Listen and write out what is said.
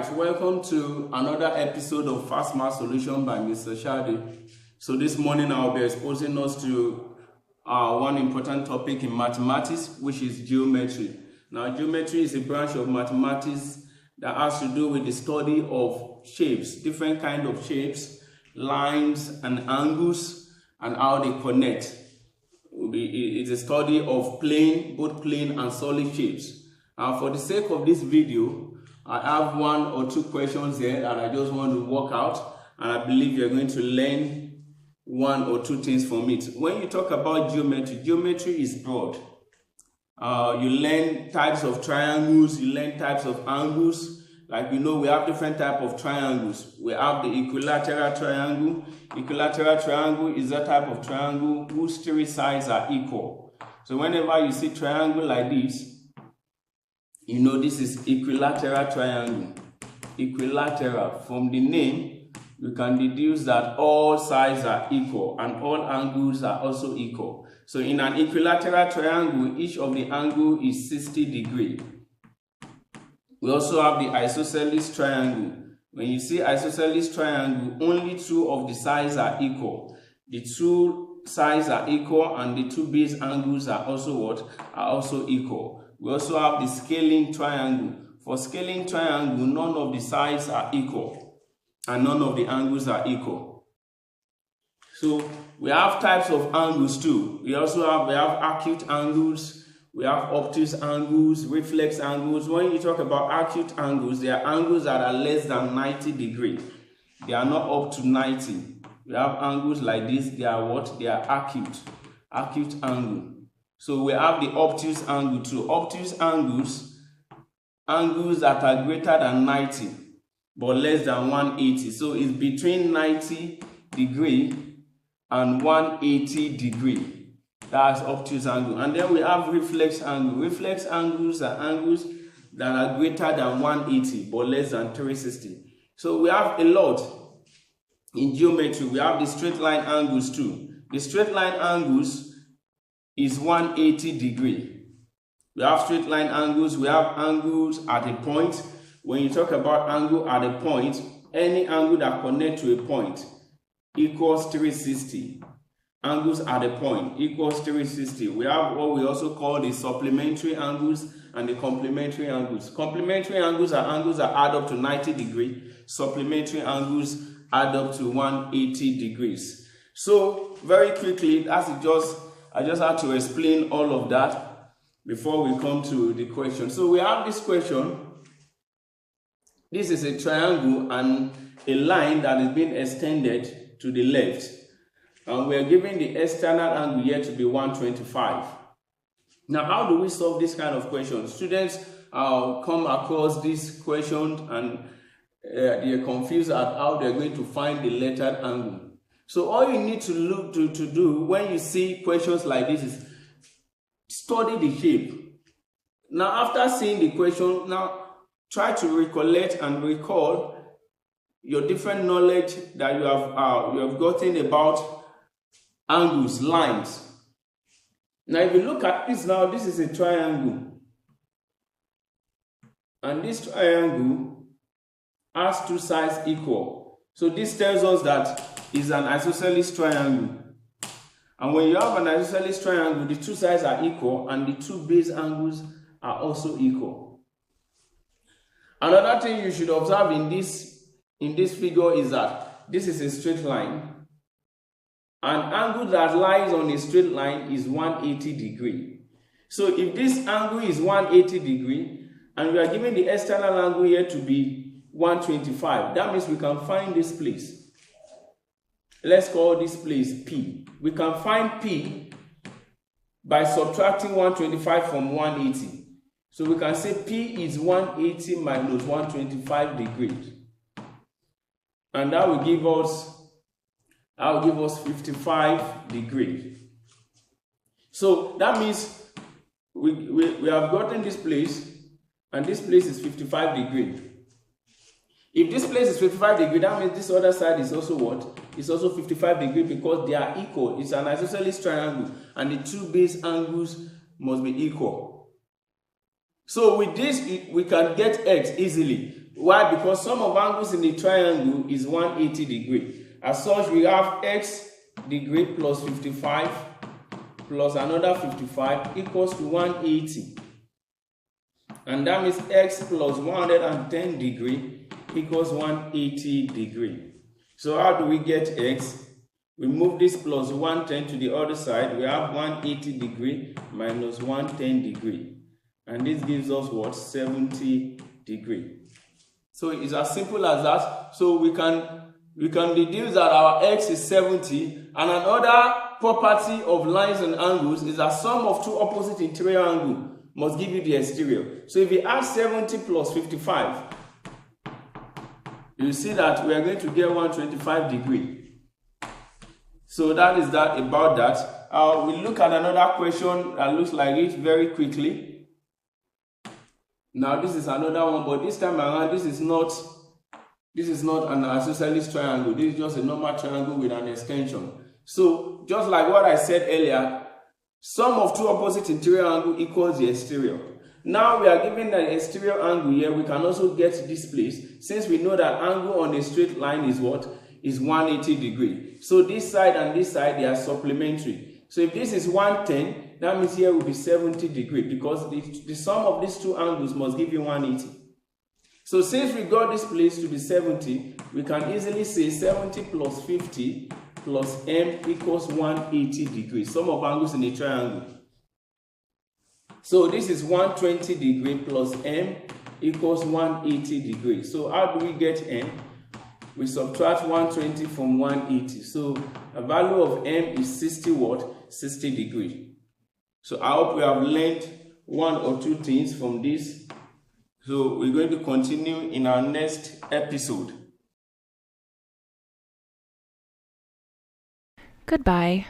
right, welcome to another episode of Fast Math Solution by Mr. Shadi. So this morning I'll be exposing us to one important topic in mathematics, which is geometry. Now, geometry is a branch of mathematics that has to do with the study of shapes, different kinds of shapes, lines and angles, and how they connect. It's a study of plane, both plane and solid shapes. For the sake of this video, I have one or two questions here that I just want to work out, and I believe you're going to learn one or two things from it. When you talk about geometry, geometry is broad. You learn types of triangles, you learn types of angles. Like we know, we have different types of triangles. We have the equilateral triangle. Equilateral triangle is a type of triangle whose three sides are equal. So whenever you see triangle like this, you know this is equilateral triangle. Equilateral, from the name, you can deduce that all sides are equal and all angles are also equal. So in an equilateral triangle, each of the angle is 60 degrees. We also have the isosceles triangle. When you see isosceles triangle, only two of the sides are equal. The two sides are equal and the two base angles are also what? Are also equal. We also have the scaling triangle. For scaling triangle, none of the sides are equal and none of the angles are equal. So we have types of angles too. We have acute angles. We have obtuse angles, reflex angles. When you talk about acute angles, they are angles that are less than 90 degrees. They are not up to 90. We have angles like this. They are what? They are acute angle. So we have the obtuse angle too. Obtuse angles that are greater than 90 but less than 180. So it's between 90 degree and 180 degree. That's obtuse angle. And then we have reflex angle. Reflex angles are angles that are greater than 180 but less than 360. So we have a lot in geometry. We have the straight line angles too. The straight line angles is 180 degree. We have straight line angles. We have angles at a point. When you talk about angle at a point, any angle that connects to a point equals 360. Angles at a point equals 360. We have what we also call the supplementary angles and the complementary angles. Complementary angles are angles that add up to 90 degrees. Supplementary angles add up to 180 degrees. So very quickly, I just had to explain all of that before we come to the question. So we have this question. This is a triangle and a line that is being extended to the left. And we are given the external angle here to be 125. Now, how do we solve this kind of question? Students come across this question and they are confused at how they are going to find the lettered angle. So all you need to do when you see questions like this is study the shape. Now, after seeing the question, now try to recollect and recall your different knowledge that you have gotten about angles, lines. Now, if you look at this now, this is a triangle. And this triangle has two sides equal. So this tells us that it's an isosceles triangle. And when you have an isosceles triangle, the two sides are equal and the two base angles are also equal. Another thing you should observe in this figure is that this is a straight line. An angle that lies on a straight line is 180 degrees. So if this angle is 180 degrees and we are given the external angle here to be 125, that means we can find this place. Let's call this place P. We can find P by subtracting 125 from 180. So we can say P is 180 minus 125 degrees. And that will give us 55 degrees. So that means we have gotten this place, and this place is 55 degrees. If this place is 55 degrees, that means this other side is also what? It's also 55 degrees because they are equal. It's an isosceles triangle, and the two base angles must be equal. So with this, we can get x easily. Why? Because sum of angles in the triangle is 180 degree. As such, we have x degree plus 55 plus another 55 equals to 180. And that means x plus 110 degree equals 180 degree. So how do we get x? We move this plus 110 to the other side. We have 180 degree minus 110 degree. And this gives us what? 70 degree. So it's as simple as that. So we can deduce that our x is 70. And another property of lines and angles is that sum of two opposite interior angles must give you the exterior. So if we add 70 plus 55, you see that we are going to get 125 degree. So that is that about that. We look at another question that looks like it very quickly. Now this is another one, but this time around, this is not an isosceles triangle. This is just a normal triangle with an extension. So just like what I said earlier, sum of two opposite interior angles equals the exterior. Now we are given the exterior angle here. We can also get this place, since we know that angle on a straight line is what? Is 180 degree. So this side and this side, they are supplementary. So if this is 110, that means here will be 70 degree, because the sum of these two angles must give you 180. So since we got this place to be 70, we can easily say 70 plus 50 plus m equals 180 degrees. Sum of angles in a triangle. So this is 120 degree plus m equals 180 degrees. So how do we get m? We subtract 120 from 180. So the value of m is 60 what? 60 degrees. So I hope we have learned one or two things from this. So we're going to continue in our next episode. Goodbye.